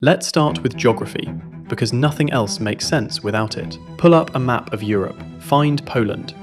Let's start with geography, because nothing else makes sense without it. Pull up a map of Europe, find Poland,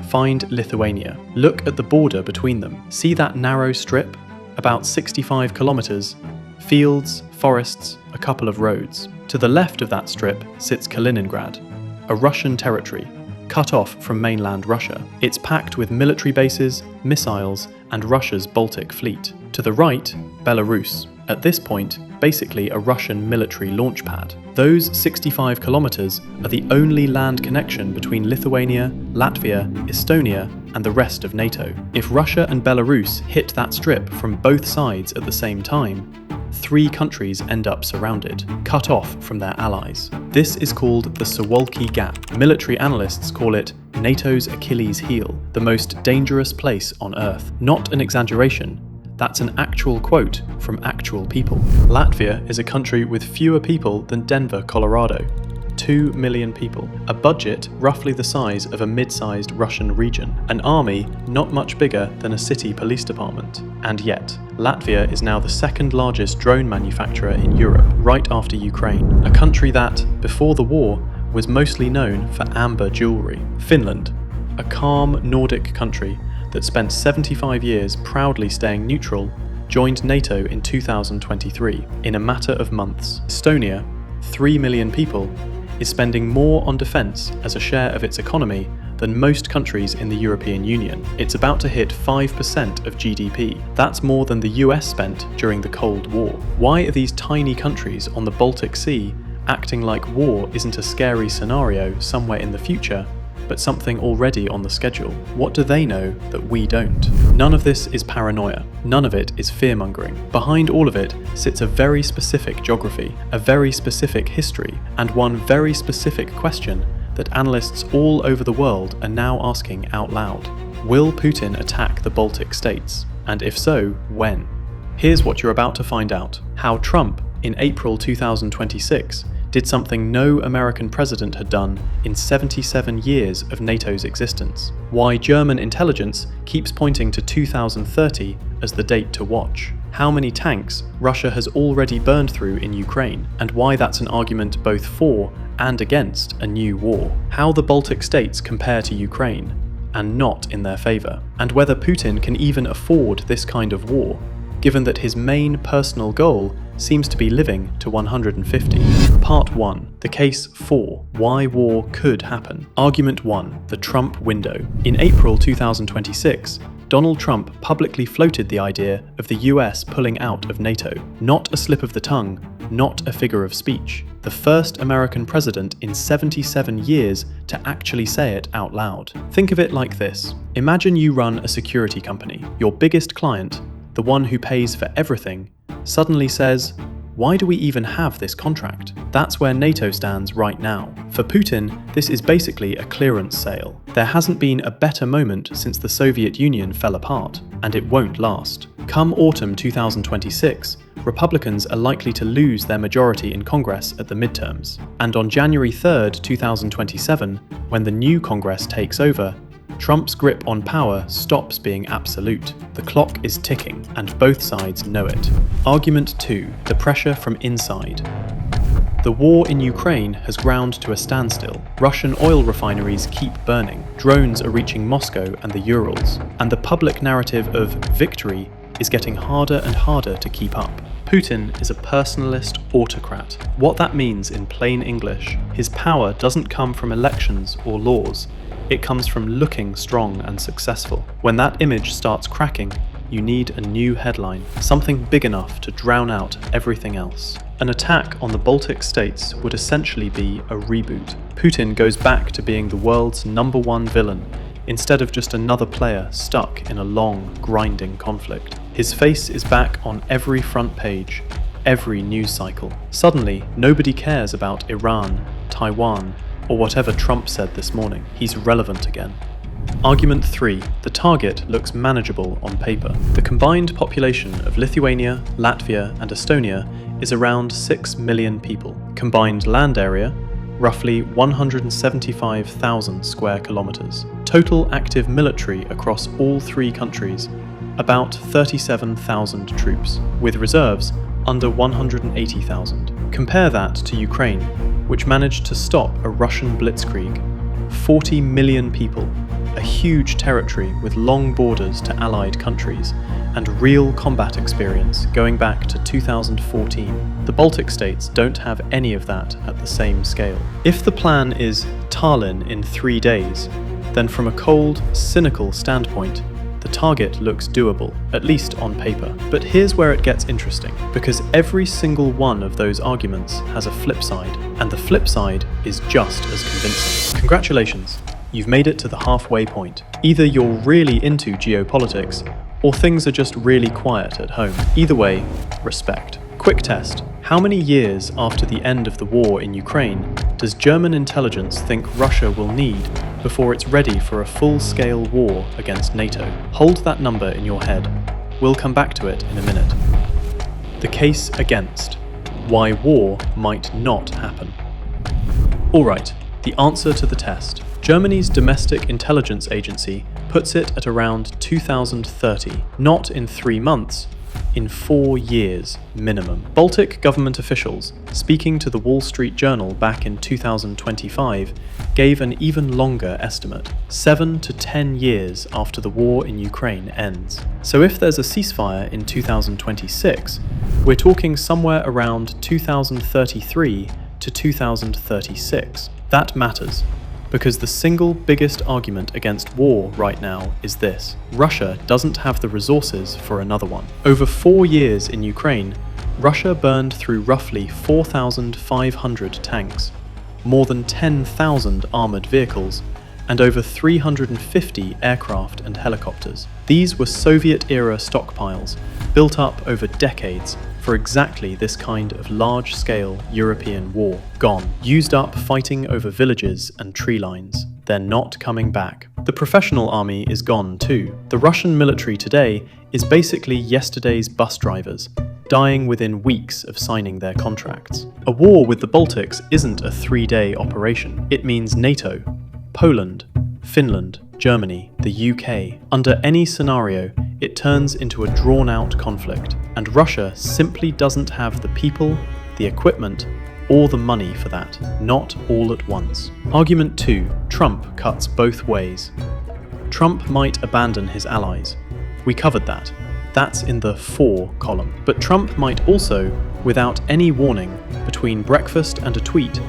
find Lithuania, look at the border between them. See that narrow strip? About 65 kilometers, fields, forests, a couple of roads. To the left of that strip sits Kaliningrad, a Russian territory, cut off from mainland Russia. It's packed with military bases, missiles, and Russia's Baltic fleet. To the right, Belarus. At this point, basically a Russian military launch pad. Those 65 kilometers are the only land connection between Lithuania, Latvia, Estonia, and the rest of NATO. If Russia and Belarus hit that strip from both sides at the same time, 3 countries end up surrounded, cut off from their allies. This is called the Suwalki Gap. Military analysts call it NATO's Achilles heel, the most dangerous place on Earth. Not an exaggeration. That's an actual quote from actual people. Latvia is a country with fewer people than Denver, Colorado. 2 million people. A budget roughly the size of a mid-sized Russian region. An army not much bigger than a city police department. And yet, Latvia is now the second largest drone manufacturer in Europe, right after Ukraine. A country that, before the war, was mostly known for amber jewelry. Finland, a calm Nordic country that spent 75 years proudly staying neutral, joined NATO in 2023 in a matter of months. Estonia, 3 million people, is spending more on defence as a share of its economy than most countries in the European Union. It's about to hit 5% of GDP. That's more than the US spent during the Cold War. Why are these tiny countries on the Baltic Sea acting like war isn't a scary scenario somewhere in the future, but something already on the schedule? What do they know that we don't? None of this is paranoia. None of it is fear-mongering. Behind all of it sits a very specific geography, a very specific history, and one very specific question that analysts all over the world are now asking out loud. Will Putin attack the Baltic states? And if so, when? Here's what you're about to find out. How Trump, in April 2026, did something no American president had done in 77 years of NATO's existence. Why German intelligence keeps pointing to 2030 as the date to watch. How many tanks Russia has already burned through in Ukraine, and why that's an argument both for and against a new war. How the Baltic states compare to Ukraine, and not in their favour. And whether Putin can even afford this kind of war, given that his main personal goal seems to be living to 150. Part 1. The case for why war could happen. Argument 1. The Trump window. In April 2026, Donald Trump publicly floated the idea of the US pulling out of NATO. Not a slip of the tongue, not a figure of speech. The first American president in 77 years to actually say it out loud. Think of it like this. Imagine you run a security company. Your biggest client, the one who pays for everything, suddenly says, "Why do we even have this contract?" That's where NATO stands right now. For Putin, this is basically a clearance sale. There hasn't been a better moment since the Soviet Union fell apart, and it won't last. Come autumn 2026, Republicans are likely to lose their majority in Congress at the midterms. And on January 3rd, 2027, when the new Congress takes over, Trump's grip on power stops being absolute. The clock is ticking, and both sides know it. Argument 2. The pressure from inside. The war in Ukraine has ground to a standstill. Russian oil refineries keep burning. Drones are reaching Moscow and the Urals. And the public narrative of victory is getting harder and harder to keep up. Putin is a personalist autocrat. What that means in plain English, his power doesn't come from elections or laws. It comes from looking strong and successful. When that image starts cracking, you need a new headline, something big enough to drown out everything else. An attack on the Baltic states would essentially be a reboot. Putin goes back to being the world's #1 villain, instead of just another player stuck in a long, grinding conflict. His face is back on every front page, every news cycle. Suddenly, nobody cares about Iran, Taiwan, or whatever Trump said this morning. He's relevant again. Argument 3. The target looks manageable on paper. The combined population of Lithuania, Latvia, and Estonia is around 6 million people. Combined land area, roughly 175,000 square kilometers. Total active military across all 3 countries, about 37,000 troops, with reserves under 180,000. Compare that to Ukraine, which managed to stop a Russian blitzkrieg. 40 million people, a huge territory with long borders to allied countries, and real combat experience going back to 2014. The Baltic states don't have any of that at the same scale. If the plan is Tallinn in 3 days, then from a cold, cynical standpoint, the target looks doable, at least on paper. But here's where it gets interesting, because every single one of those arguments has a flip side, and the flip side is just as convincing. Congratulations, you've made it to the halfway point. Either you're really into geopolitics, or things are just really quiet at home. Either way, respect. Quick test. How many years after the end of the war in Ukraine does German intelligence think Russia will need before it's ready for a full-scale war against NATO? Hold that number in your head. We'll come back to it in a minute. The case against. Why war might not happen. Alright, the answer to the test. Germany's domestic intelligence agency puts it at around 2030, not in 3 months, in 4 years minimum. Baltic government officials, speaking to the Wall Street Journal back in 2025, gave an even longer estimate, 7 to 10 years after the war in Ukraine ends. So if there's a ceasefire in 2026, we're talking somewhere around 2033 to 2036. That matters, because the single biggest argument against war right now is this: Russia doesn't have the resources for another one. Over 4 years in Ukraine, Russia burned through roughly 4,500 tanks, more than 10,000 armoured vehicles, and over 350 aircraft and helicopters. These were Soviet-era stockpiles, built up over decades for exactly this kind of large-scale European war. Gone. Used up fighting over villages and tree lines. They're not coming back. The professional army is gone too. The Russian military today is basically yesterday's bus drivers, dying within weeks of signing their contracts. A war with the Baltics isn't a 3-day operation. It means NATO, Poland, Finland, Germany, the UK. Under any scenario, it turns into a drawn-out conflict, and Russia simply doesn't have the people, the equipment, or the money for that, not all at once. Argument 2. Trump cuts both ways. Trump might abandon his allies. We covered that. That's in the for column. But Trump might also, without any warning, between breakfast and a tweet,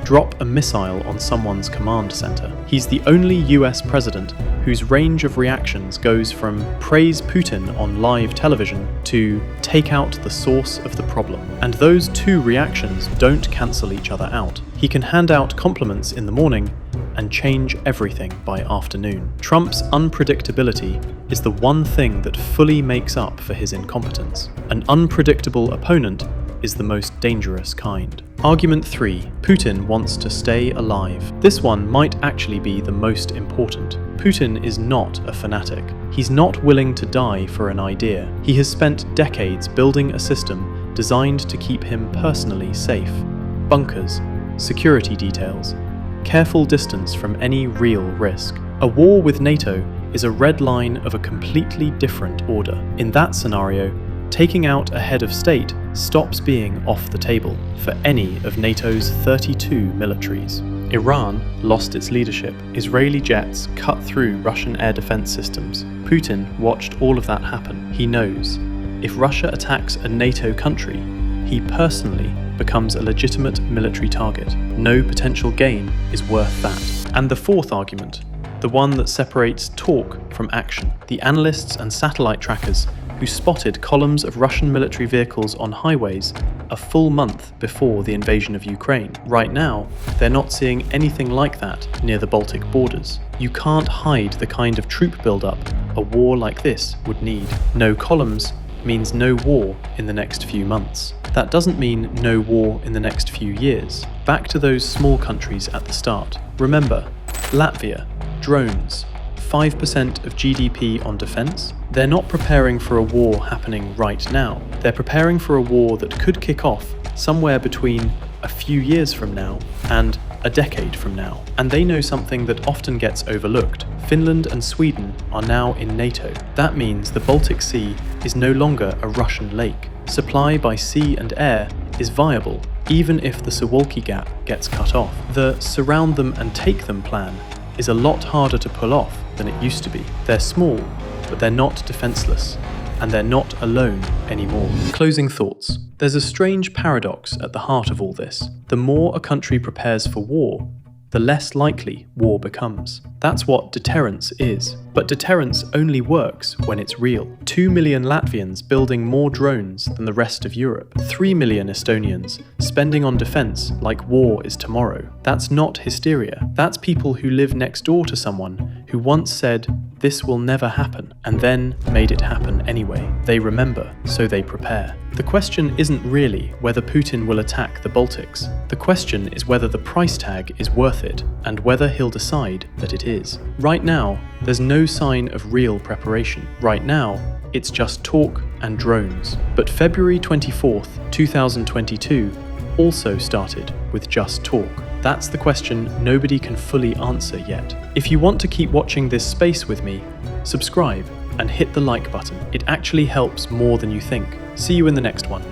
drop a missile on someone's command center. He's the only US president whose range of reactions goes from praise Putin on live television to take out the source of the problem. And those two reactions don't cancel each other out. He can hand out compliments in the morning and change everything by afternoon. Trump's unpredictability is the one thing that fully makes up for his incompetence. An unpredictable opponent is the most dangerous kind. Argument 3. Putin wants to stay alive. This one might actually be the most important. Putin is not a fanatic. He's not willing to die for an idea. He has spent decades building a system designed to keep him personally safe. Bunkers, security details, careful distance from any real risk. A war with NATO is a red line of a completely different order. In that scenario, taking out a head of state stops being off the table for any of NATO's 32 militaries. Iran lost its leadership. Israeli jets cut through Russian air defense systems. Putin watched all of that happen. He knows, if Russia attacks a NATO country, he personally becomes a legitimate military target. No potential gain is worth that. And the fourth argument, the one that separates talk from action. The analysts and satellite trackers who spotted columns of Russian military vehicles on highways a full month before the invasion of Ukraine. Right now, they're not seeing anything like that near the Baltic borders. You can't hide the kind of troop buildup a war like this would need. No columns means no war in the next few months. That doesn't mean no war in the next few years. Back to those small countries at the start. Remember, Latvia, drones, 5% of GDP on defence. They're not preparing for a war happening right now. They're preparing for a war that could kick off somewhere between a few years from now and a decade from now. And they know something that often gets overlooked. Finland and Sweden are now in NATO. That means the Baltic Sea is no longer a Russian lake. Supply by sea and air is viable even if the Suwalki Gap gets cut off. The surround them and take them plan is a lot harder to pull off than it used to be. They're small, but they're not defenseless, and they're not alone anymore. Closing thoughts. There's a strange paradox at the heart of all this. The more a country prepares for war, the less likely war becomes. That's what deterrence is. But deterrence only works when it's real. 2 million Latvians building more drones than the rest of Europe. 3 million Estonians spending on defense like war is tomorrow. That's not hysteria. That's people who live next door to someone who once said, "This will never happen," and then made it happen anyway. They remember, so they prepare. The question isn't really whether Putin will attack the Baltics. The question is whether the price tag is worth it, and whether he'll decide that it is. Right now, there's no sign of real preparation. Right now, it's just talk and drones. But February 24th, 2022 also started with just talk. That's the question nobody can fully answer yet. If you want to keep watching this space with me, subscribe and hit the like button. It actually helps more than you think. See you in the next one.